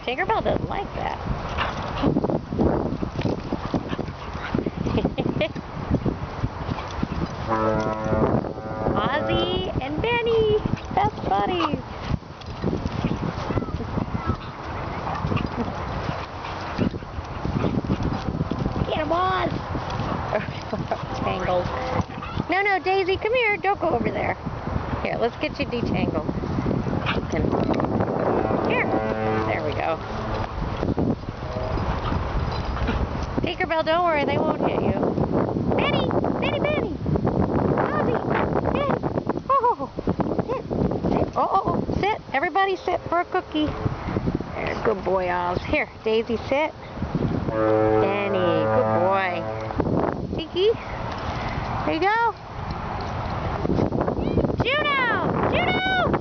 Tinkerbell doesn't like that. Ozzy and Benny, best buddies. Get him, Oz. Tangled. No, Daisy, come here. Don't go over there. Here, let's get you detangled. Here. There we go. Tinkerbell, don't worry. They won't hit you. Benny! Ozzy! Benny! Oh! Sit! Oh! Sit! Everybody sit for a cookie. There, good boy, Oz. Here, Daisy, sit. Benny, good boy. Tiki, there you go. Juno!